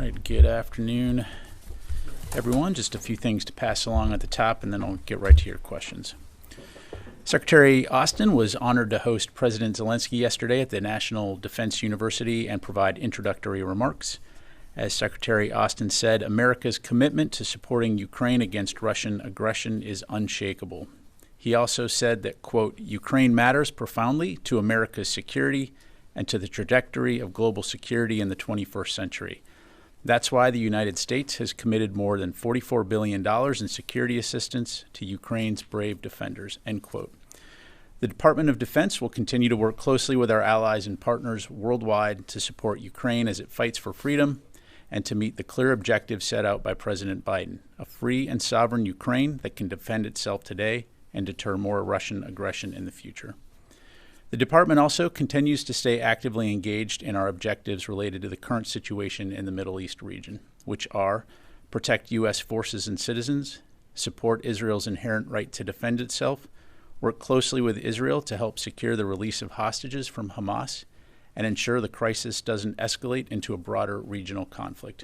right, good afternoon, everyone. Just a few things to pass along at the top, and then I'll get right to your questions. Secretary Austin was honored to host President Zelensky yesterday at the National Defense University and provide introductory remarks. As Secretary Austin said, America's commitment to supporting Ukraine against Russian aggression is unshakable. He also said that, quote, Ukraine matters profoundly to America's security and to the trajectory of global security in the 21st century. That's why the United States has committed more than $44 billion in security assistance to Ukraine's brave defenders, end quote. The Department of Defense will continue to work closely with our allies and partners worldwide to support Ukraine as it fights for freedom and to meet the clear objectives set out by President Biden, a free and sovereign Ukraine that can defend itself today and deter more Russian aggression in the future. The department also continues to stay actively engaged in our objectives related to the current situation in the Middle East region, which are protect U.S. forces and citizens, support Israel's inherent right to defend itself, work closely with Israel to help secure the release of hostages from Hamas, and ensure the crisis doesn't escalate into a broader regional conflict.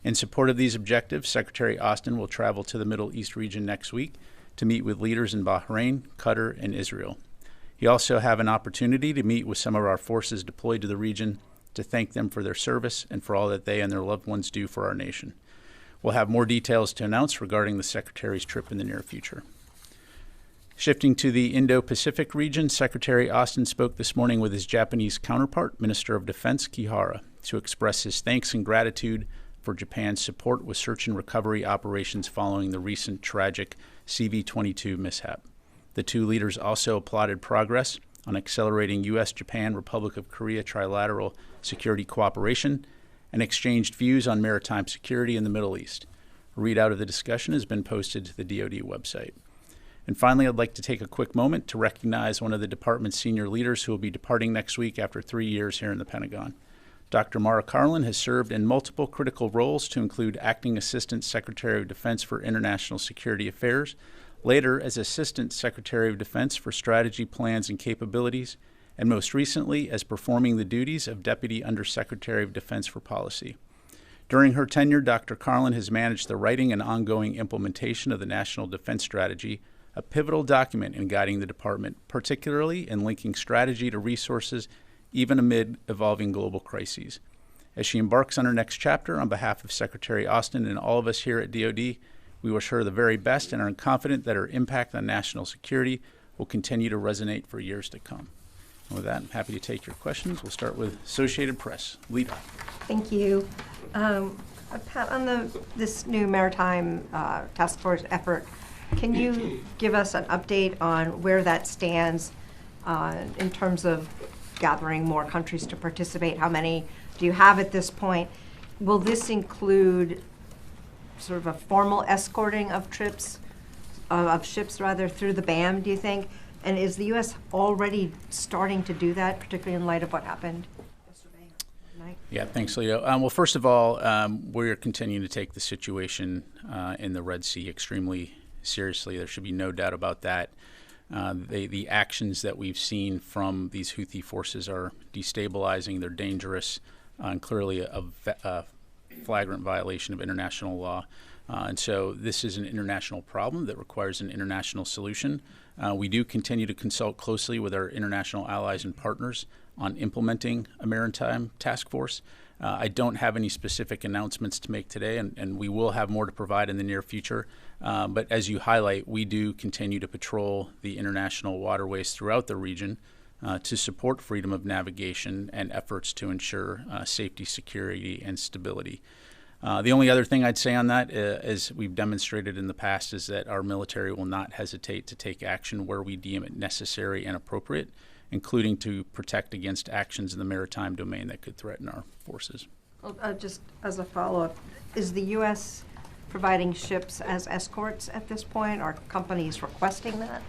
In support of these objectives, Secretary Austin will travel to the Middle East region next week to meet with leaders in Bahrain, Qatar, and Israel. He also have an opportunity to meet with some of our forces deployed to the region to thank them for their service and for all that they and their loved ones do for our nation. We'll have more details to announce regarding the Secretary's trip in the near future. Shifting to the Indo-Pacific region, Secretary Austin spoke this morning with his Japanese counterpart, Minister of Defense Kihara, to express his thanks and gratitude for Japan's support with search and recovery operations following the recent tragic CV-22 mishap. The two leaders also applauded progress on accelerating U.S., Japan, Republic of Korea trilateral security cooperation and exchanged views on maritime security in the Middle East. A readout of the discussion has been posted to the DoD website. And finally, I'd like to take a quick moment to recognize one of the department's senior leaders who will be departing next week after 3 years here in the Pentagon. Dr. Mara Karlin has served in multiple critical roles to include Acting Assistant Secretary of Defense for International Security Affairs, later as Assistant Secretary of Defense for Strategy, Plans, and Capabilities, and most recently as performing the duties of Deputy Undersecretary of Defense for Policy. During her tenure, Dr. Karlin has managed the writing and ongoing implementation of the National Defense Strategy, a pivotal document in guiding the department, particularly in linking strategy to resources, even amid evolving global crises. As she embarks on her next chapter, on behalf of Secretary Austin and all of us here at DoD, we wish her the very best and are confident that her impact on national security will continue to resonate for years to come. And with that, I'm happy to take your questions. We'll start with Associated Press. Lita. Thank you. Pat, on this new maritime task force effort, can you give us an update on where that stands in terms of gathering more countries to participate? How many do you have at this point? Will this include sort of a formal escorting of ships through the BAM, do you think? And is the U.S. already starting to do that, particularly in light of what happened yesterday night? Yeah, thanks, Leo. Well, first of all, we're continuing to take the situation in the Red Sea extremely seriously. There should be no doubt about that. The actions that we've seen from these Houthi forces are destabilizing, they're dangerous, and clearly a flagrant violation of international law. And so this is an international problem that requires an international solution. We do continue to consult closely with our international allies and partners on implementing a maritime task force. I don't have any specific announcements to make today, and we will have more to provide in the near future. But as you highlight, we do continue to patrol the international waterways throughout the region to support freedom of navigation and efforts to ensure safety, security, and stability. The only other thing I'd say on that, as we've demonstrated in the past, is that our military will not hesitate to take action where we deem it necessary and appropriate, including to protect against actions in the maritime domain that could threaten our forces. Well, just as a follow-up, is the U.S. providing ships as escorts at this point? Are companies requesting that?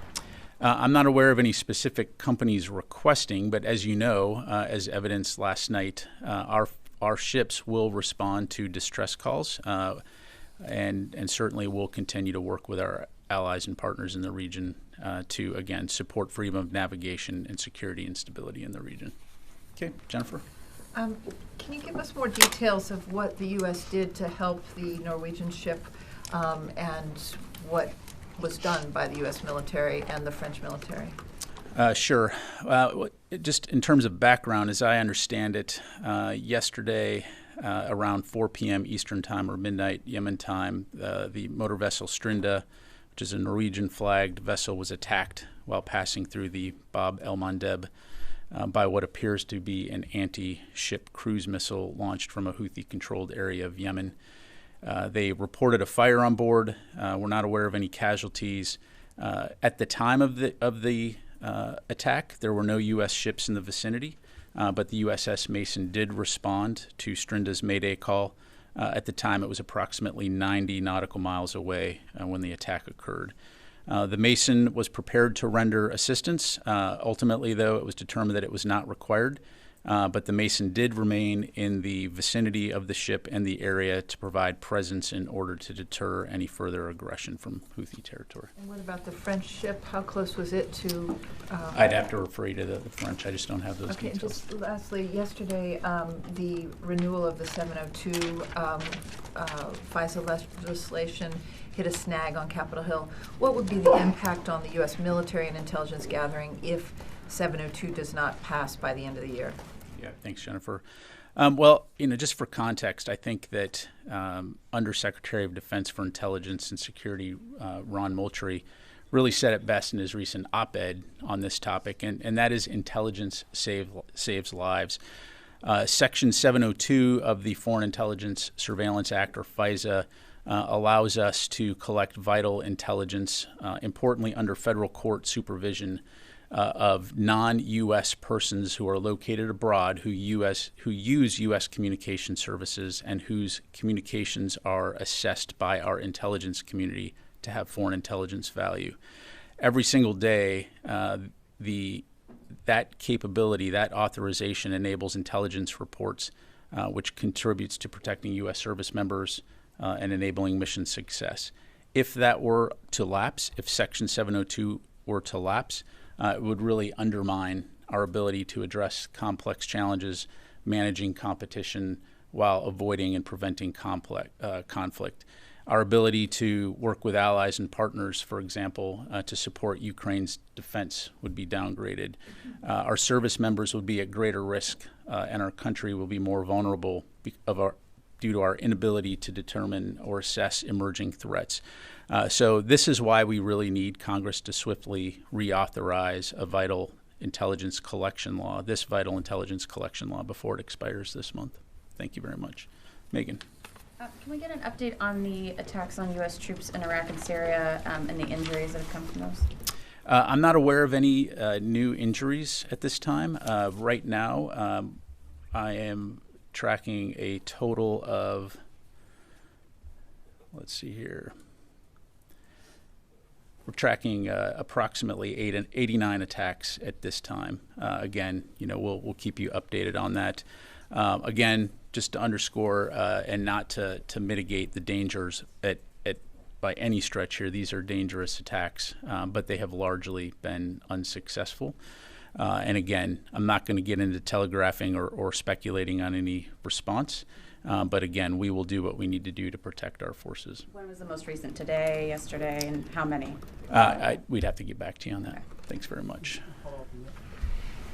I'm not aware of any specific companies requesting, but as you know, as evidenced last night, our ships will respond to distress calls, and certainly will continue to work with our allies and partners in the region to, again, support freedom of navigation and security and stability in the region. Okay, Jennifer. Can you give us more details of what the U.S. did to help the Norwegian ship and what was done by the U.S. military and the French military? Sure. Just in terms of background, as I understand it, yesterday around 4 p.m. Eastern Time or midnight Yemen time, the motor vessel Strinda, which is a Norwegian-flagged vessel, was attacked while passing through the Bab el-Mandeb by what appears to be an anti-ship cruise missile launched from a Houthi-controlled area of Yemen. They reported a fire on board. We're not aware of any casualties. At the time of the attack, there were no U.S. ships in the vicinity, but the USS Mason did respond to Strinda's Mayday call. At the time, it was approximately 90 nautical miles away when the attack occurred. The Mason was prepared to render assistance. Ultimately, though, it was determined that it was not required, but the Mason did remain in the vicinity of the ship and the area to provide presence in order to deter any further aggression from Houthi territory. And what about the French ship? How close was it to? I'd have to refer you to the French. I just don't have those Okay, and details. just lastly, yesterday, the renewal of the 702 FISA legislation hit a snag on Capitol Hill. What would be the impact on the U.S. military and intelligence gathering if 702 does not pass by the end of the year? Yeah, thanks, Jennifer. Well, just for context, I think that Undersecretary of Defense for Intelligence and Security, Ron Moultrie, really said it best in his recent op-ed on this topic, and that is intelligence saves lives. Section 702 of the Foreign Intelligence Surveillance Act, or FISA, allows us to collect vital intelligence, importantly under federal court supervision, of non-U.S. persons who are located abroad who use U.S. communication services and whose communications are assessed by our intelligence community to have foreign intelligence value. Every single day, that capability, that authorization enables intelligence reports, which contributes to protecting U.S. service members and enabling mission success. If that were to lapse, if Section 702 were to lapse, it would really undermine our ability to address complex challenges, managing competition while avoiding and preventing conflict. Our ability to work with allies and partners, for example, to support Ukraine's defense would be downgraded. Our service members would be at greater risk, and our country will be more vulnerable due to our inability to determine or assess emerging threats. So this is why we really need Congress to swiftly reauthorize a vital intelligence collection law, this vital intelligence collection law, before it expires this month. Thank you very much. Megan. Can we get an update on the attacks on U.S. troops in Iraq and Syria and the injuries that have come from those? I'm not aware of any new injuries at this time. Right now, I am tracking a total of, let's see here, we're tracking approximately 89 attacks at this time. Again, we'll keep you updated on that. Again, just to underscore and not to mitigate the dangers by any stretch here, these are dangerous attacks, but they have largely been unsuccessful. And again, I'm not going to get into telegraphing or speculating on any response. But again, we will do what we need to do to protect our forces. When was the most recent? Today, yesterday, and how many? We'd have to get back to you on that. Okay. Thanks very much.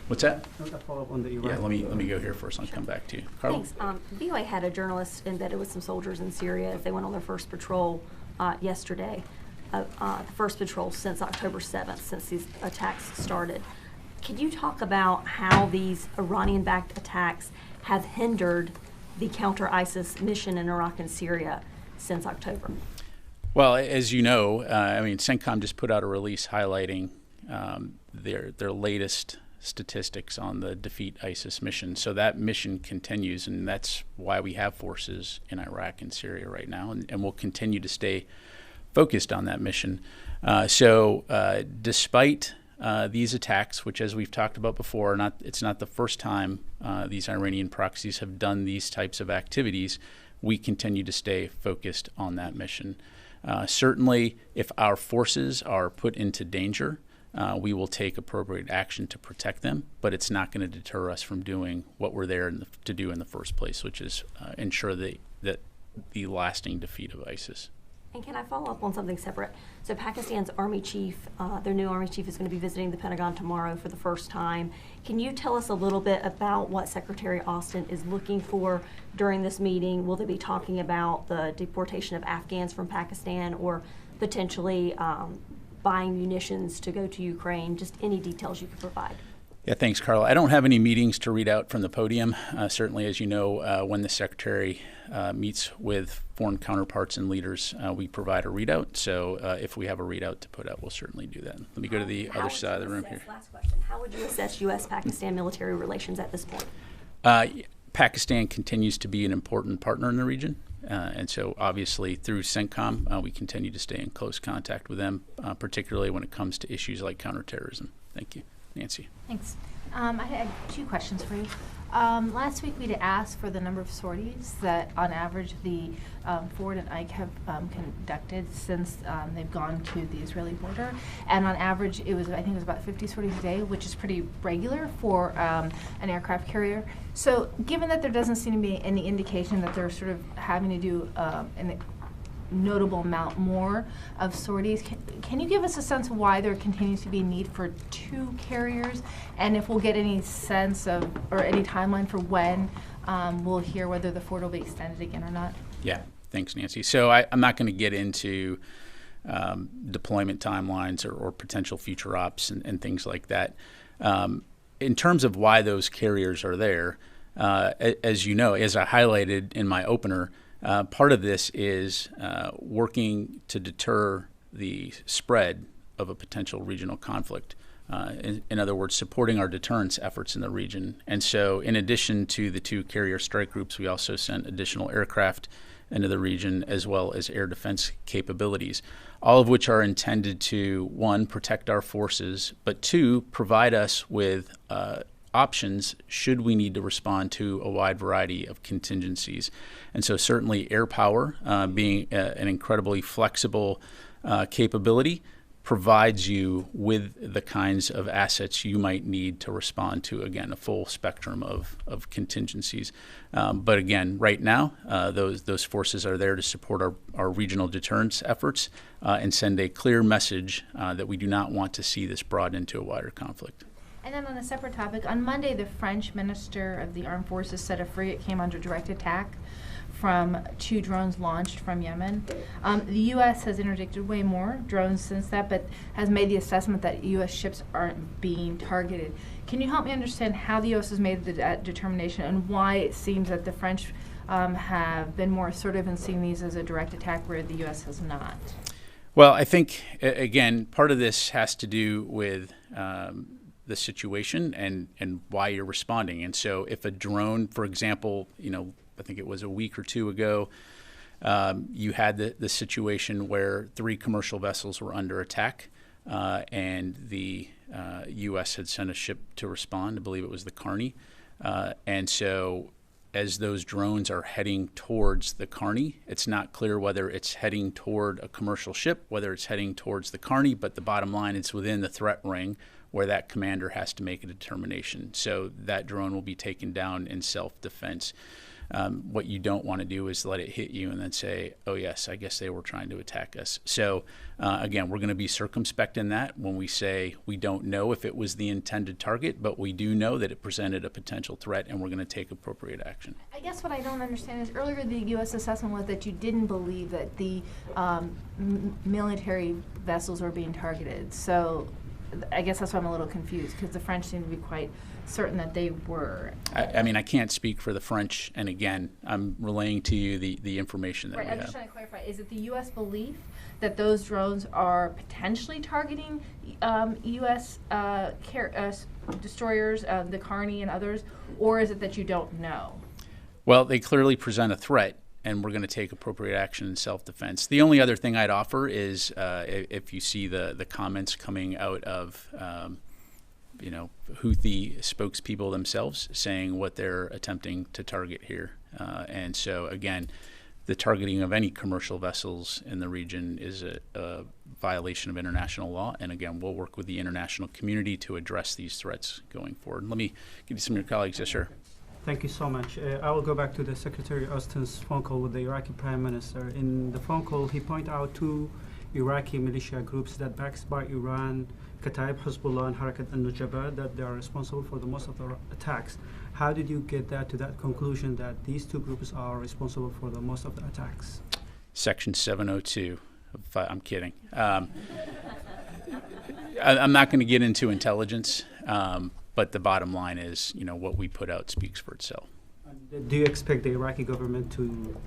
What's that? Yeah, let me go here first. I'll come back to you. Carla? Thanks. VOA had a journalist embedded with some soldiers in Syria as they went on their first patrol yesterday. The first patrol since October 7th, since these attacks started. Could you talk about how these Iranian-backed attacks have hindered the counter-ISIS mission in Iraq and Syria since October? Well, as you know, CENTCOM just put out a release highlighting their latest statistics on the Defeat ISIS mission. So that mission continues, and that's why we have forces in Iraq and Syria right now, and we'll continue to stay focused on that mission. Despite these attacks, which, as we've talked about before, it's not the first time these Iranian proxies have done these types of activities, we continue to stay focused on that mission. Certainly, if our forces are put into danger, we will take appropriate action to protect them, but it's not going to deter us from doing what we're there to do in the first place, which is ensure that the lasting defeat of ISIS. And can I follow up on something separate? So Pakistan's Army Chief, their new Army Chief is going to be visiting the Pentagon tomorrow for the first time. Can you tell us a little bit about what Secretary Austin is looking for during this meeting? Will they be talking about the deportation of Afghans from Pakistan or potentially buying munitions to go to Ukraine? Just any details you could provide. Yeah, thanks, Carla. I don't have any meetings to read out from the podium. Certainly, as you know, when the Secretary meets with foreign counterparts and leaders, we provide a readout. So if we have a readout to put out, we'll certainly do that. Let me go to the other side of the room here. Last question. How would you assess U.S.-Pakistan military relations at this point? Pakistan continues to be an important partner in the region. And so obviously through CENTCOM, we continue to stay in close contact with them, particularly when it comes to issues like counterterrorism. Thank you. Nancy. Thanks. I had 2 questions for you. Last week we'd asked for the number of sorties that on average the Ford and Ike have conducted since they've gone to the Israeli border. And on average I think it was about 50 sorties a day, which is pretty regular for an aircraft carrier. So given that there doesn't seem to be any indication that they're sort of having to do an notable amount more of sorties, can you give us a sense of why there continues to be a need for 2 carriers, and if we'll get any sense of or any timeline for when we'll hear whether the Ford will be extended again or not? Yeah, thanks, Nancy. So I'm not going to get into deployment timelines or potential future ops and things like that. In terms of why those carriers are there, as you know, as I highlighted in my opener, part of this is working to deter the spread of a potential regional conflict. In other words, supporting our deterrence efforts in the region. And so in addition to the 2 carrier strike groups, we also sent additional aircraft into the region as well as air defense capabilities, all of which are intended to, 1, protect our forces, but 2, provide us with options should we need to respond to a wide variety of contingencies. And so certainly air power, being an incredibly flexible capability, provides you with the kinds of assets you might need to respond to, again, a full spectrum of contingencies. But again, right now, those forces are there to support our regional deterrence efforts and send a clear message that we do not want to see this brought into a wider conflict. And then on a separate topic, on Monday, the French Minister of the Armed Forces said a frigate came under direct attack from 2 drones launched from Yemen. The U.S. has interdicted way more drones since that, but has made the assessment that U.S. ships aren't being targeted. Can you help me understand how the U.S. has made the determination and why it seems that the French have been more assertive in seeing these as a direct attack where the U.S. has not? Well, I think, again, part of this has to do with the situation and why you're responding. And so if a drone, for example, I think it was a week or 2 ago, you had the situation where 3 commercial vessels were under attack, and the U.S. had sent a ship to respond. I believe it was the Carney. And so as those drones are heading towards the Carney, it's not clear whether it's heading toward a commercial ship, whether it's heading towards the Carney, but the bottom line, it's within the threat ring where that commander has to make a determination. So that drone will be taken down in self-defense. What you don't want to do is let it hit you and then say, oh, yes, I guess they were trying to attack us. So, again, we're going to be circumspect in that when we say we don't know if it was the intended target, but we do know that it presented a potential threat and we're going to take appropriate action. I guess what I don't understand is earlier the U.S. assessment was that you didn't believe that the military vessels were being targeted. So I guess that's why I'm a little confused, because the French seem to be quite certain that they were. I mean, I can't speak for the French, and again, I'm relaying to you the information that we have. I'm just trying to clarify. Is it the U.S. belief that those drones are potentially targeting U.S. destroyers, the Carney and others, or is it that you don't know? Well, they clearly present a threat, and we're going to take appropriate action in self-defense. The only other thing I'd offer is if you see the comments coming out of Houthi spokespeople themselves saying what they're attempting to target here. And so, again, the targeting of any commercial vessels in the region is a violation of international law. And again, we'll work with the international community to address these threats going forward. Let me give you some of your colleagues. Yes, sir. Thank you so much. I will go back to the Secretary Austin's phone call with the Iraqi Prime Minister. In the phone call, he pointed out two Iraqi militia groups that backed by Iran, Kataib, Hezbollah, and Harakat al-Nujaba, that they are responsible for the most of the attacks. How did you get that to that conclusion that these two groups are responsible for the most of the attacks? Section 702. I'm kidding. I'm not going to get into intelligence, but the bottom line is, what we put out speaks for itself. Do you expect the Iraqi government to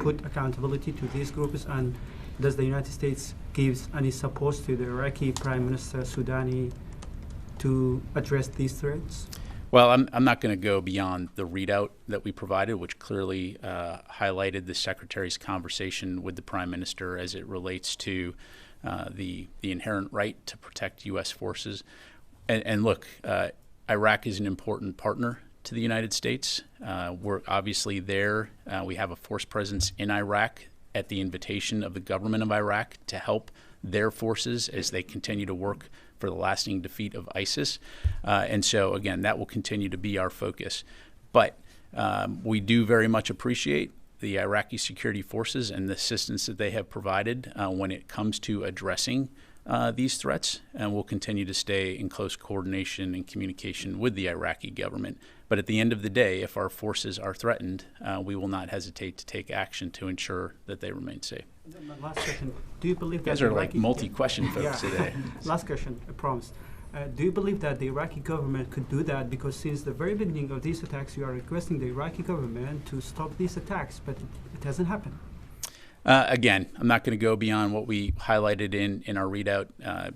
put accountability to these groups? And does the United States give any support to the Iraqi Prime Minister Sudani to address these threats? Well, I'm not going to go beyond the readout that we provided, which clearly highlighted the Secretary's conversation with the Prime Minister as it relates to the inherent right to protect U.S. forces. And look, Iraq is an important partner to the United States. We're obviously there. We have a force presence in Iraq at the invitation of the government of Iraq to help their forces as they continue to work for the lasting defeat of ISIS. And so, again, that will continue to be our focus. But we do very much appreciate the Iraqi security forces and the assistance that they have provided when it comes to addressing these threats, and we'll continue to stay in close coordination and communication with the Iraqi government. But at the end of the day, if our forces are threatened, we will not hesitate to take action to ensure that they remain safe. My last question, do you believe You guys that are like multi-question folks today. Last question, I promise. Do you believe that the Iraqi government could do that? Because since the very beginning of these attacks, you are requesting the Iraqi government to stop these attacks, but it hasn't happened. Again, I'm not going to go beyond what we highlighted in our readout.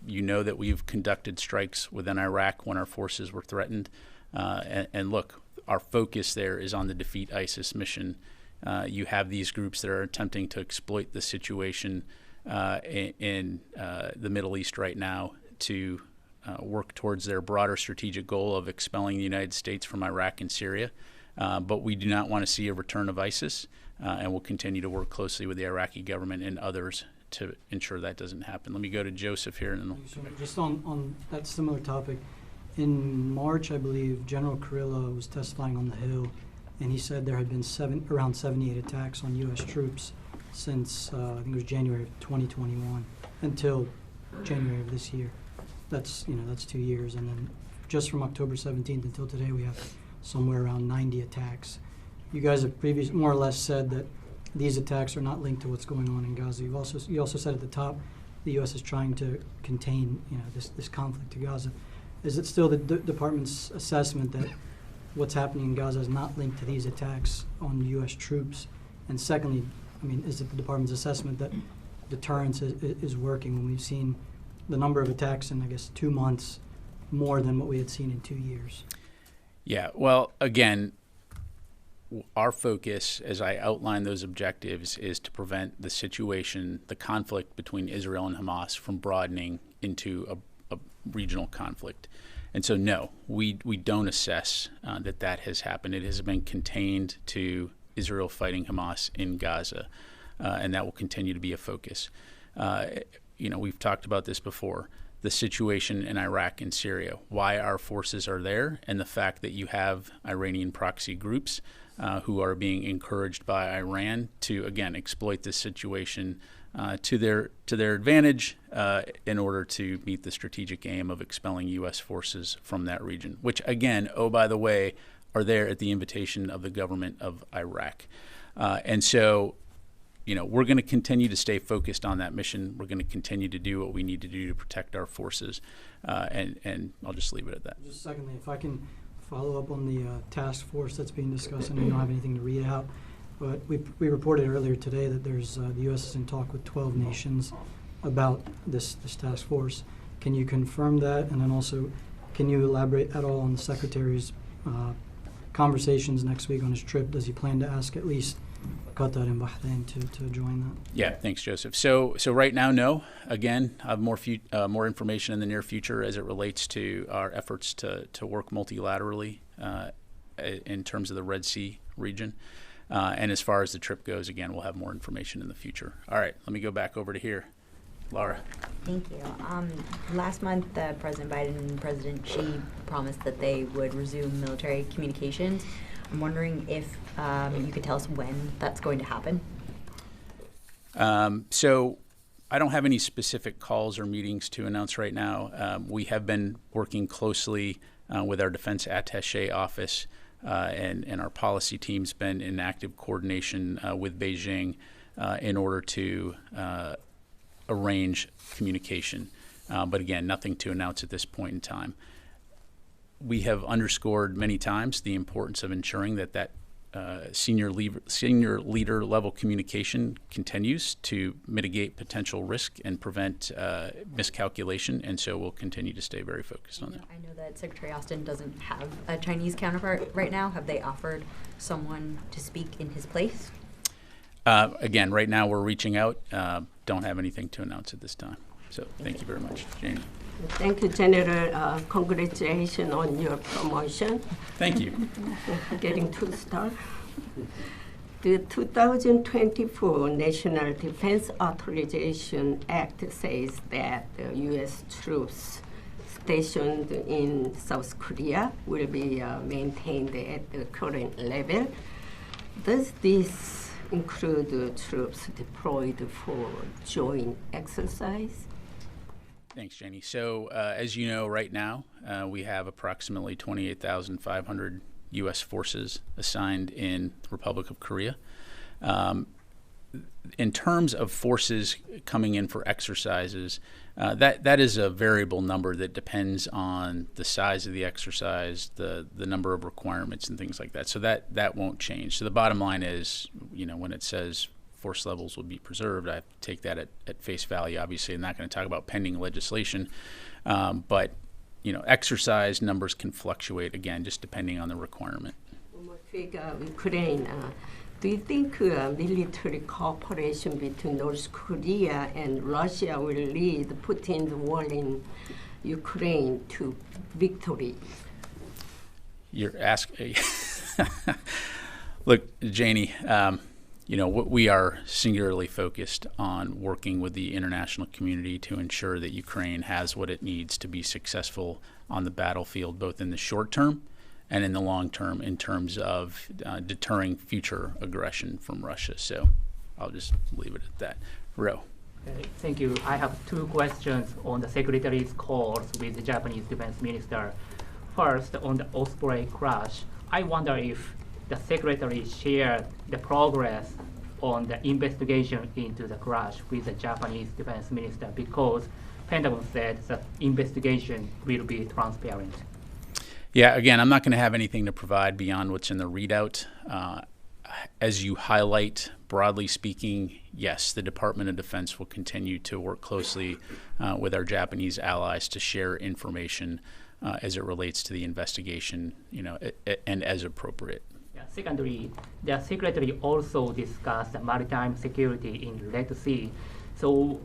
You know that we've conducted strikes within Iraq when our forces were threatened. And look, our focus there is on the Defeat ISIS mission. You have these groups that are attempting to exploit the situation in the Middle East right now to work towards their broader strategic goal of expelling the United States from Iraq and Syria. But we do not want to see a return of ISIS, and we'll continue to work closely with the Iraqi government and others to ensure that doesn't happen. Let me go to Joseph here. And just on that similar topic, in March, I believe, General Carrillo was testifying on the Hill, and he said there had been around 78 attacks on U.S. troops since, I think it was January of 2021, until January of this year. That's 2 years. And then just from October 17th until today, we have somewhere around 90 attacks. You guys have more or less said that these attacks are not linked to what's going on in Gaza. You also said at the top the U.S. is trying to contain this conflict to Gaza. Is it still the department's assessment that what's happening in Gaza is not linked to these attacks on U.S. troops? And secondly, is it the department's assessment that deterrence is working when we've seen the number of attacks in, 2 months more than what we had seen in 2 years? Yeah, well, again, our focus, as I outlined those objectives, is to prevent the situation, the conflict between Israel and Hamas from broadening into a regional conflict. And so, no, we don't assess that has happened. It has been contained to Israel fighting Hamas in Gaza, and that will continue to be a focus. We've talked about this before. The situation in Iraq and Syria, why our forces are there, and the fact that you have Iranian proxy groups who are being encouraged by Iran to, again, exploit this situation to their advantage in order to meet the strategic aim of expelling U.S. forces from that region, which, again, oh, by the way, are there at the invitation of the government of Iraq. And so, we're going to continue to stay focused on that mission. We're going to continue to do what we need to do to protect our forces. And I'll just leave it at that. Just secondly, if I can follow up on the task force that's being discussed. I know you don't have anything to read out, but we reported earlier today that there's the U.S. is in talk with 12 nations about this task force. Can you confirm that? And then also, can you elaborate at all on the Secretary's conversations next week on his trip? Does he plan to ask at least Qatar and Bahrain to join that? Yeah, thanks, Joseph. So right now, no. Again, I have more information in the near future as it relates to our efforts to work multilaterally in terms of the Red Sea region. And as far as the trip goes, again, we'll have more information in the future. All right, let me go back over to here. Laura. Thank you. Last month, President Biden and President Xi promised that they would resume military communications. I'm wondering if you could tell us when that's going to happen. So I don't have any specific calls or meetings to announce right now. We have been working closely with our defense attaché office, and our policy team's been in active coordination with Beijing in order to arrange communication. But again, nothing to announce at this point in time. We have underscored many times the importance of ensuring that senior leader level communication continues to mitigate potential risk and prevent miscalculation, and so we'll continue to stay very focused on that. I know that Secretary Austin doesn't have a Chinese counterpart right now. Have they offered someone to speak in his place? Again, right now we're reaching out. Don't have anything to announce at this time. So thank you very much, Janie. Thank you, General. Congratulations on your promotion. Thank you. Getting 2-star. The 2024 National Defense Authorization Act says that the U.S. troops stationed in South Korea will be maintained at the current level. Does this include troops deployed for joint exercise? Thanks, Jenny. So as you know, right now we have approximately 28,500 U.S. forces assigned in the Republic of Korea. In terms of forces coming in for exercises, that is a variable number that depends on the size of the exercise, the number of requirements and things like that. So that won't change. So the bottom line is, when it says force levels will be preserved, I take that at face value. Obviously, I'm not going to talk about pending legislation, but exercise numbers can fluctuate, again, just depending on the requirement. Ukraine. Do you think military cooperation between North Korea and Russia will lead Putin's war in Ukraine to victory? You're asking. Look, Janie, we are singularly focused on working with the international community to ensure that Ukraine has what it needs to be successful on the battlefield, both in the short term and in the long term, in terms of deterring future aggression from Russia. So I'll just leave it at that. Ro. Okay, thank you. I have two questions on the Secretary's calls with the Japanese Defense Minister. First, on the Osprey crash, I wonder if the Secretary shared the progress on the investigation into the crash with the Japanese Defense Minister, because Pentagon said that investigation will be transparent. Yeah, again, I'm not going to have anything to provide beyond what's in the readout. As you highlight, broadly speaking, yes, the Department of Defense will continue to work closely with our Japanese allies to share information as it relates to the investigation, and as appropriate. Yeah, secondly, the Secretary also discussed maritime security in Red Sea. So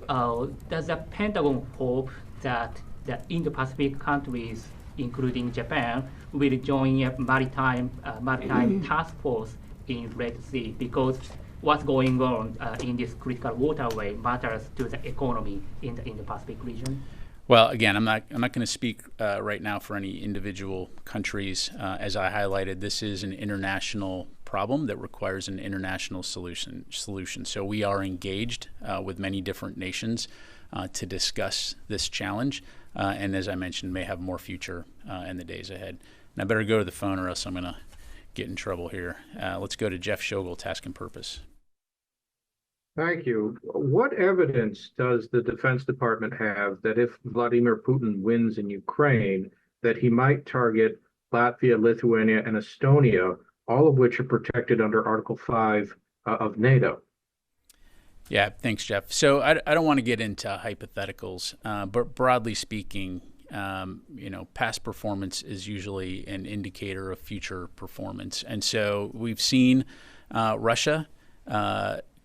does the Pentagon hope that the Indo-Pacific countries, including Japan, will join a maritime task force in Red Sea, because what's going on in this critical waterway matters to the economy in the Indo-Pacific region? Well, again, I'm not going to speak right now for any individual countries. As I highlighted, this is an international problem that requires an international solution. So we are engaged with many different nations to discuss this challenge. And as I mentioned, may have more future in the days ahead. And I better go to the phone, or else I'm going to get in trouble here. Let's go to Jeff Shogel, Task and Purpose. Thank you. What evidence does the Defense Department have that if Vladimir Putin wins in Ukraine, that he might target Latvia, Lithuania, and Estonia, all of which are protected under Article 5 of NATO? Yeah, thanks, Jeff. So I don't want to get into hypotheticals, but broadly speaking, past performance is usually an indicator of future performance. And so we've seen Russia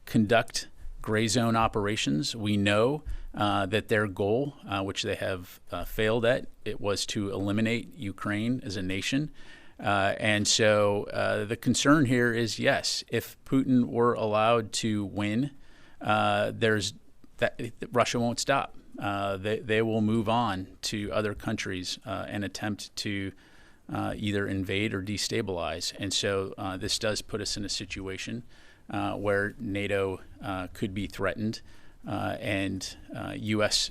conduct gray zone operations. We know that their goal, which they have failed at, it was to eliminate Ukraine as a nation. And so the concern here is, yes, if Putin were allowed to win, Russia won't stop. They will move on to other countries and attempt to either invade or destabilize. And so this does put us in a situation where NATO could be threatened, and U.S.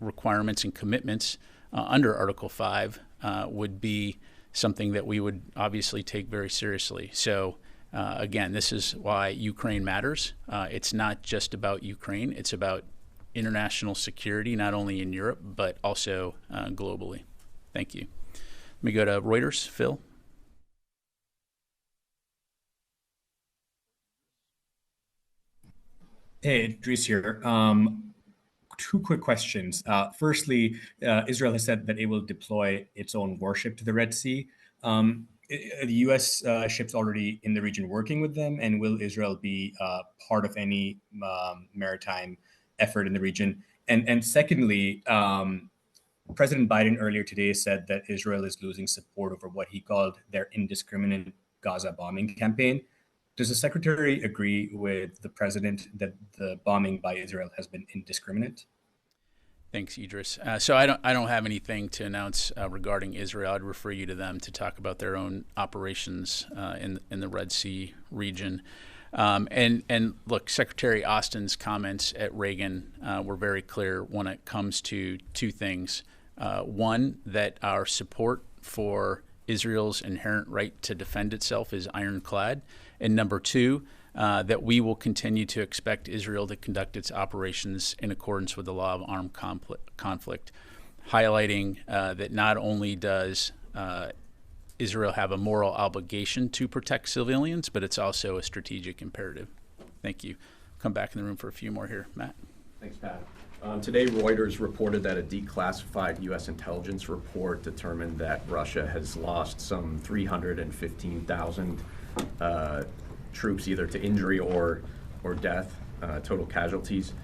Requirements and commitments under Article 5 would be something that we would obviously take very seriously. So again, this is why Ukraine matters. It's not just about Ukraine. It's about international security, not only in Europe, but also globally. Thank you. Let me go to Reuters. Phil? Hey, Dries here. Two quick questions. Firstly, Israel has said that it will deploy its own warship to the Red Sea. Are the U.S. ships already in the region working with them, and will Israel be part of any maritime effort in the region? And secondly, President Biden earlier today said that Israel is losing support over what he called their indiscriminate Gaza bombing campaign. Does the Secretary agree with the President that the bombing by Israel has been indiscriminate? Thanks, Idris. So I don't have anything to announce regarding Israel. I'd refer you to them to talk about their own operations in the Red Sea region. And look, Secretary Austin's comments at Reagan were very clear when it comes to two things. One, that our support for Israel's inherent right to defend itself is ironclad. And number two, that we will continue to expect Israel to conduct its operations in accordance with the law of armed conflict, highlighting that not only does Israel have a moral obligation to protect civilians, but it's also a strategic imperative. Thank you. Come back in the room for a few more here. Matt. Thanks, Pat. Today, Reuters reported that a declassified U.S. intelligence report determined that Russia has lost some 315,000 troops, either to injury or death, total casualties,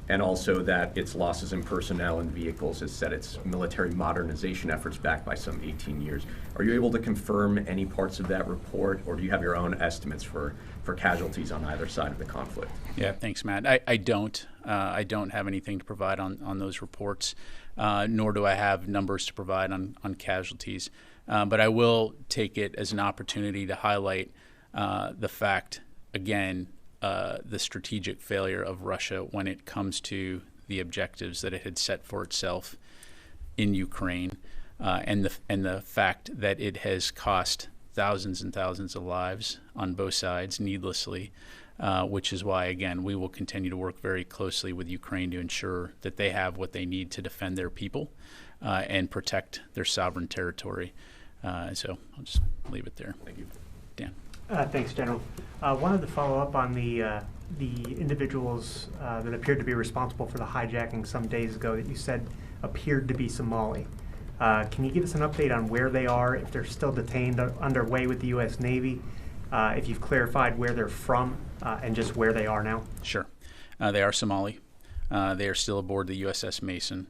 and also that its losses in personnel and vehicles has set its military modernization efforts back by some 18 years. Are you able to confirm any parts of that report, or do you have your own estimates for casualties on either side of the conflict? Yeah, thanks, Matt. I don't have anything to provide on those reports, nor do I have numbers to provide on casualties. But I will take it as an opportunity to highlight the fact, again, the strategic failure of Russia when it comes to the objectives that it had set for itself in Ukraine, and the fact that it has cost thousands and thousands of lives on both sides needlessly, which is why, again, we will continue to work very closely with Ukraine to ensure that they have what they need to defend their people and protect their sovereign territory. So I'll just leave it there. Thank you. Dan. Thanks, General. Wanted to follow up on the individuals that appeared to be responsible for the hijacking some days ago that you said appeared to be Somali. Can you give us an update on where they are, if they're still detained underway with the U.S. Navy, if you've clarified where they're from, and just where they are now? Sure. They are Somali. They are still aboard the USS Mason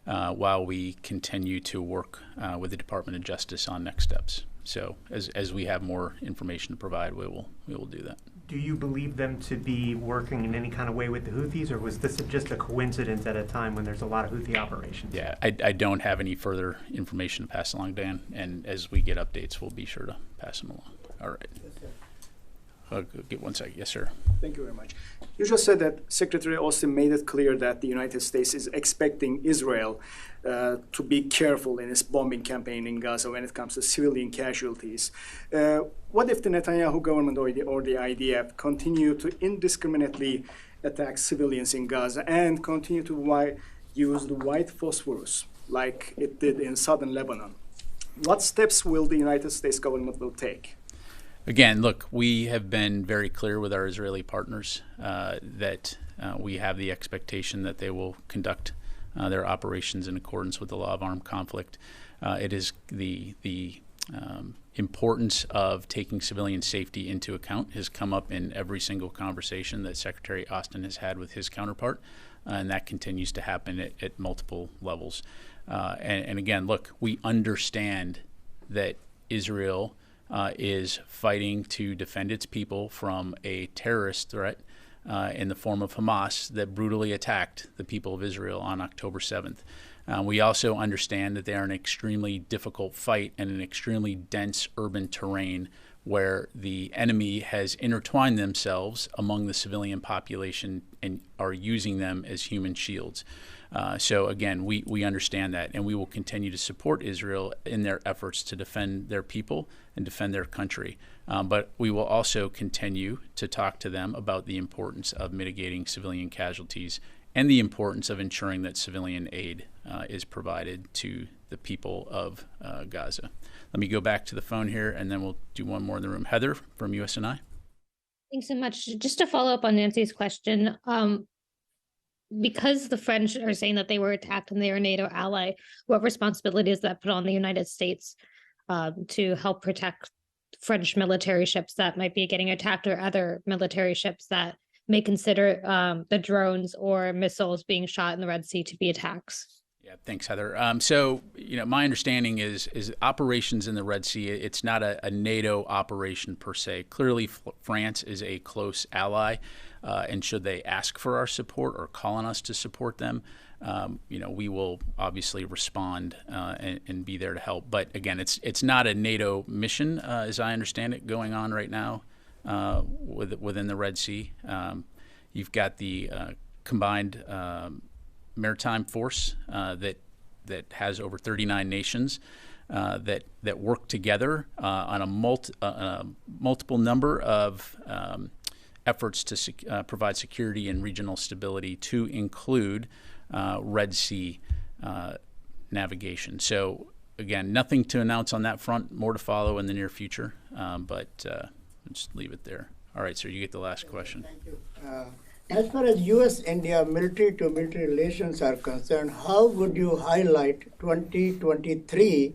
while we continue to work with the Department of Justice on next steps. So as we have more information to provide, we will do that. Do you believe them to be working in any kind of way with the Houthis, or was this just a coincidence at a time when there's a lot of Houthi operations? Yeah, I don't have any further information to pass along, Dan, and as we get updates, we'll be sure to pass them along. All right. I'll get 1 second. Yes, sir. Thank you very much. You just said that Secretary Austin made it clear that the United States is expecting Israel to be careful in its bombing campaign in Gaza when it comes to civilian casualties. What if the Netanyahu government or the IDF continue to indiscriminately attack civilians in Gaza and continue to use the white phosphorus like it did in southern Lebanon? What steps will the United States government will take? Again, look, we have been very clear with our Israeli partners that we have the expectation that they will conduct their operations in accordance with the law of armed conflict. It is the importance of taking civilian safety into account has come up in every single conversation that Secretary Austin has had with his counterpart, and that continues to happen at multiple levels. And again, look, we understand that Israel is fighting to defend its people from a terrorist threat in the form of Hamas that brutally attacked the people of Israel on October 7th. We also understand that they are an extremely difficult fight in an extremely dense urban terrain where the enemy has intertwined themselves among the civilian population and are using them as human shields. So again, we understand that, and we will continue to support Israel in their efforts to defend their people and defend their country. But we will also continue to talk to them about the importance of mitigating civilian casualties and the importance of ensuring that civilian aid is provided to the people of Gaza. Let me go back to the phone here, and then we'll do one more in the room. Heather from USNI. Thanks so much. Just to follow up on Nancy's question, because the French are saying that they were attacked and they are a NATO ally, what responsibility does that put on the United States to help protect French military ships that might be getting attacked, or other military ships that may consider the drones or missiles being shot in the Red Sea to be attacks? Yeah, thanks, Heather. So, my understanding is operations in the Red Sea, it's not a NATO operation per se. Clearly, France is a close ally, and should they ask for our support or call on us to support them, we will obviously respond and be there to help. But again, it's not a NATO mission, as I understand it, going on right now within the Red Sea. You've got the combined maritime force that has over 39 nations that work together on a multiple number of efforts to provide security and regional stability, to include Red Sea navigation. So again, nothing to announce on that front. More to follow in the near future, but I'll just leave it there. All right, sir, you get the last question. Thank you. As far as U.S.-India military-to-military relations are concerned, how would you highlight 2023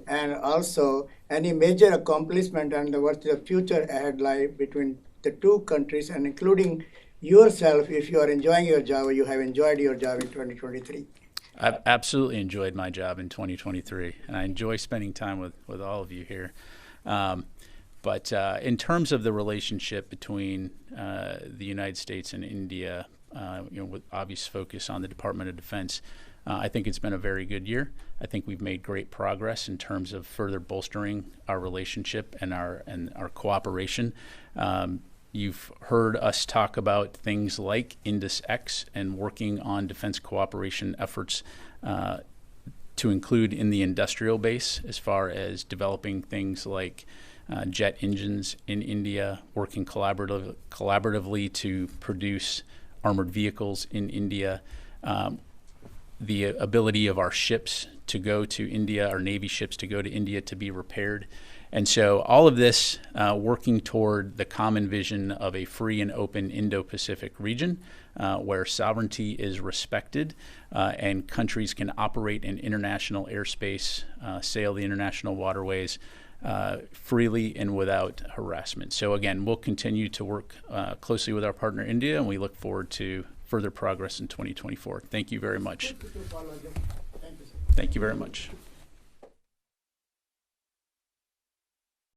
and also any major accomplishment and what the future ahead lie between the two countries, and including yourself, if you are enjoying your job or you have enjoyed your job in 2023? I've absolutely enjoyed my job in 2023, and I enjoy spending time with all of you here. But in terms of the relationship between the United States and India, with obvious focus on the Department of Defense, I think it's been a very good year. I think we've made great progress in terms of further bolstering our relationship and our cooperation. You've heard us talk about things like INDUS-X and working on defense cooperation efforts to include in the industrial base, as far as developing things like jet engines in India, working collaboratively to produce armored vehicles in India, the ability of our ships to go to India, our Navy ships to go to India to be repaired. And so all of this working toward the common vision of a free and open Indo-Pacific region where sovereignty is respected and countries can operate in international airspace, sail the international waterways freely and without harassment. So again, we'll continue to work closely with our partner India, and we look forward to further progress in 2024. Thank you very much. Thank you very much.